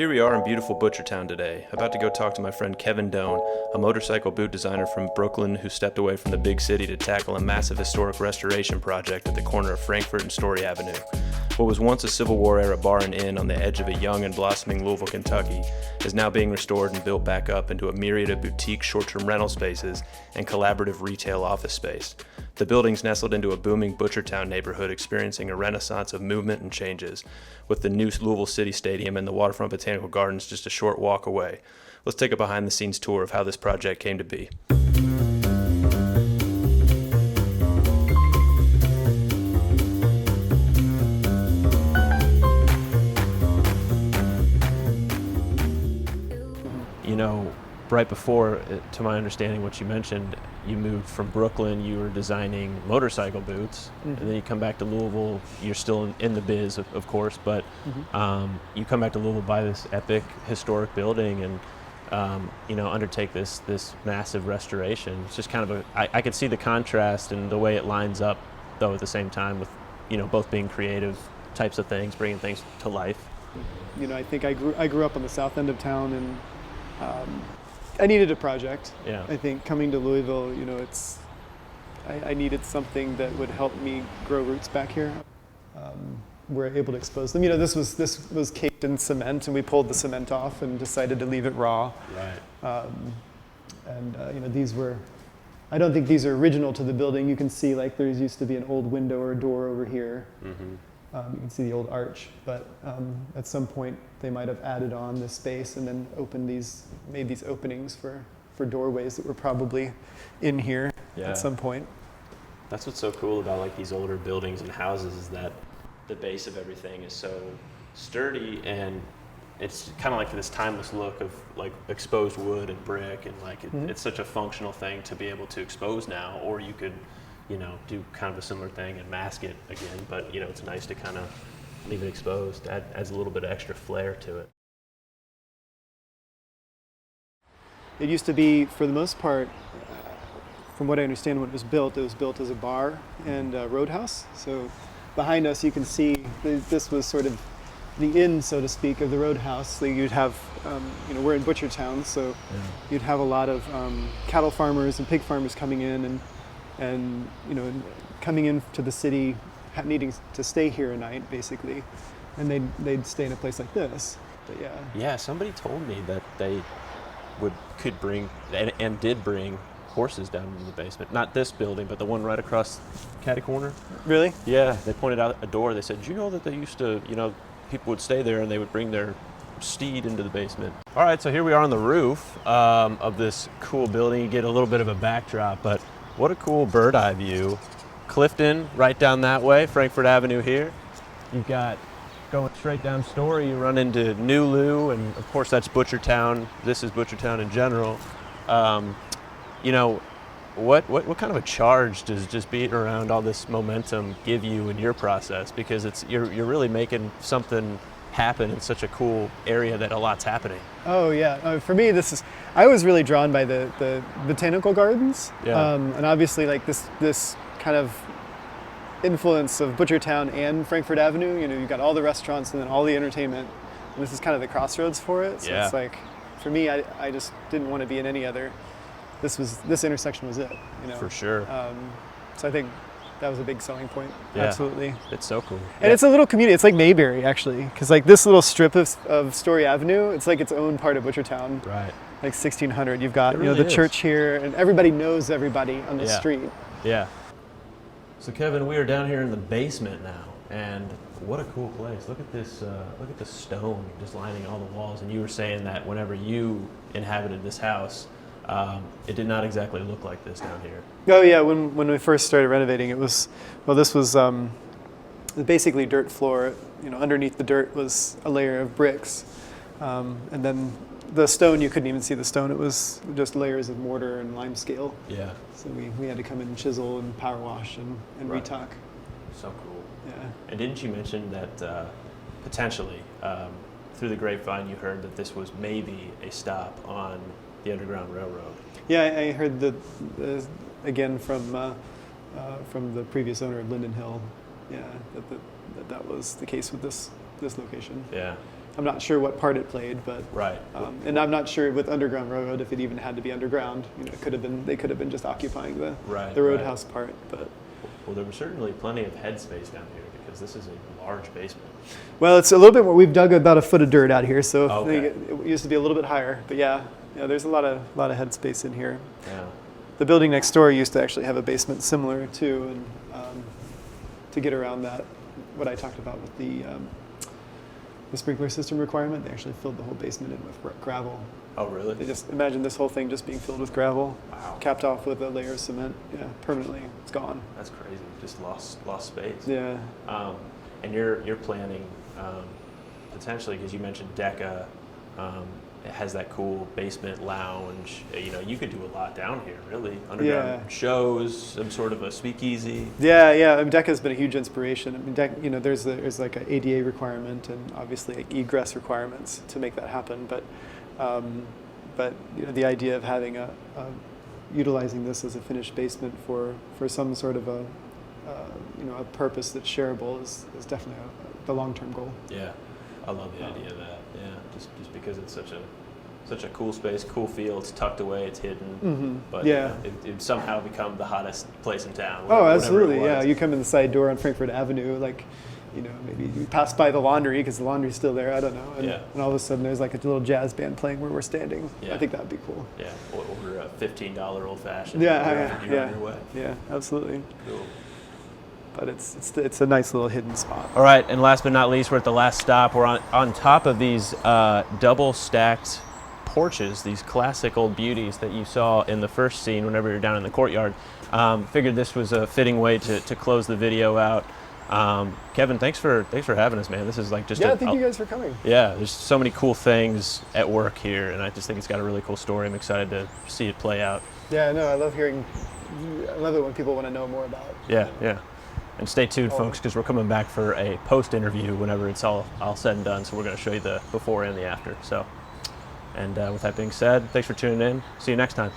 Here we are in beautiful Butchertown today, about to go talk to my friend Kevin Dohn, a motorcycle boot designer from Brooklyn who stepped away from the big city to tackle a massive historic restoration project at the corner of Frankfort and Story Avenue. What was once a Civil War-era bar and inn on the edge of a young and blossoming Louisville, Kentucky, is now being restored and built back up into a myriad of boutique short-term rental spaces and collaborative retail office space. The building's nestled into a booming Butchertown neighborhood experiencing a renaissance of movement and changes, with the new Louisville City Stadium and the Waterfront Botanical Gardens just a short walk away. Let's take a behind-the-scenes tour of how this project came to be. You know, right before, to my understanding, what you mentioned, you moved from Brooklyn, you were designing motorcycle boots, and then you come back to Louisville, you're still in the biz, of course, but you come back to Louisville, buy this epic historic building and, undertake this massive restoration. It's just kind of I could see the contrast and the way it lines up, though, at the same time with, both being creative types of things, bringing things to life. I think I grew up on the south end of town, and I needed a project. Yeah. I think coming to Louisville, I needed something that would help me grow roots back here. We're able to expose them. This was caked in cement, and we pulled the cement off and decided to leave it raw. Right. These were, I don't think these are original to the building. You can see there used to be an old window or a door over here. Mm-hmm. You can see the old arch, but at some point they might have added on this space and then made these openings for doorways that were probably in here at some point. That's what's so cool about these older buildings and houses, is that the base of everything is so sturdy, and it's kind of this timeless look of exposed wood and brick, and it's such a functional thing to be able to expose now, or you could do kind of a similar thing and mask it again, but it's nice to kind of leave it exposed. That adds a little bit of extra flair to it. It used to be, for the most part, from what I understand, when it was built as a bar and a roadhouse. So behind us you can see this was sort of the inn, so to speak, of the roadhouse. You'd have, we're in Butchertown, so you'd have a lot of cattle farmers and pig farmers coming in and coming into the city, needing to stay here a night, basically, and they'd stay in a place like this. But yeah, somebody told me that they could bring and did bring horses down into the basement. Not this building, but the one right across Catty Corner. Really? Yeah, they pointed out a door. They said, "Do you know that they used to, people would stay there and they would bring their steed into the basement." All right, so here we are on the roof of this cool building. You get a little bit of a backdrop, but what a cool bird eye view. Clifton right down that way, Frankfort Avenue here. You've got, going straight down Story, you run into NuLu, and of course that's Butchertown. This is Butchertown in general. What kind of a charge does just being around all this momentum give you in your process? Because you're really making something happen in such a cool area that a lot's happening. Oh yeah, for me I was really drawn by the botanical gardens, and obviously this kind of influence of Butchertown and Frankfort Avenue. You've got all the restaurants and then all the entertainment, and this is kind of the crossroads for it. So it's for me, I just didn't want to be in any other. This intersection was it. For sure. So I think that was a big selling point. Yeah. Absolutely. It's so cool. And it's a little community. It's like Mayberry, actually, because this little strip of Story Avenue, it's its own part of Butchertown. Right. 1600. You've got really the church here, and everybody knows everybody on the street. Yeah. So Kevin, we are down here in the basement now, and what a cool place. Look at this. Look at the stone just lining all the walls. And you were saying that whenever you inhabited this house, it did not exactly look like this down here. Oh yeah, when we first started renovating, this was basically dirt floor. Underneath the dirt was a layer of bricks, and then the stone, you couldn't even see the stone. It was just layers of mortar and lime scale. Yeah. So we had to come in and chisel and power wash and retuck. So cool. Yeah. And didn't you mention that potentially through the grapevine you heard that this was maybe a stop on the Underground Railroad? Yeah, I heard again from the previous owner of Linden Hill. Yeah, that was the case with this location. Yeah. I'm not sure what part it played, but Right. and I'm not sure with Underground Railroad if it even had to be underground. You know, they could have been just occupying the roadhouse part. But well, there was certainly plenty of headspace down here because this is a large basement. well, it's a little bit more. We've dug about a foot of dirt out here, so Okay. I think it used to be a little bit higher. But yeah, there's a lot of headspace in here. Yeah. The building next door used to actually have a basement similar too, and to get around that, what I talked about with the sprinkler system requirement, they actually filled the whole basement in with gravel. Oh, really? They just imagine this whole thing just being filled with gravel, Wow. capped off with a layer of cement. Yeah, permanently, it's gone. That's crazy. Just lost space. Yeah. And you're planning potentially, because you mentioned Deca, it has that cool basement lounge. You know, you could do a lot down here, really. Underground shows, some sort of a speakeasy. Yeah. I mean, Deca has been a huge inspiration. I mean, there's like an ADA requirement and obviously like egress requirements to make that happen. But the idea of having utilizing this as a finished basement for some sort of a purpose that's shareable is definitely the long-term goal. Yeah, I love the idea of that. Yeah, just because it's such a cool space, cool feel. It's tucked away, it's hidden, but it somehow become the hottest place in town. Oh, absolutely, yeah. You come in the side door on Frankfort Avenue, like, maybe you pass by the laundry because the laundry's still there. I don't know, and all of a sudden there's like a little jazz band playing where we're standing. Yeah. I think that'd be cool. Yeah, order a $15 old fashioned. You're on your way. Yeah, absolutely. Cool. But it's a nice little hidden spot. All right, and last but not least, we're at the last stop. We're on top of these double stacked porches, these classic old beauties that you saw in the first scene whenever you're down in the courtyard. Figured this was a fitting way to close the video out. Kevin, thanks for having us, man. This is like just thank you guys for coming. Yeah, there's so many cool things at work here, and I just think it's got a really cool story. I'm excited to see it play out. Yeah, no, I love it when people want to know more about it. Yeah. And stay tuned, folks, because we're coming back for a post-interview whenever it's all said and done. So we're going to show you the before and the after. So, and with that being said, thanks for tuning in. See you next time.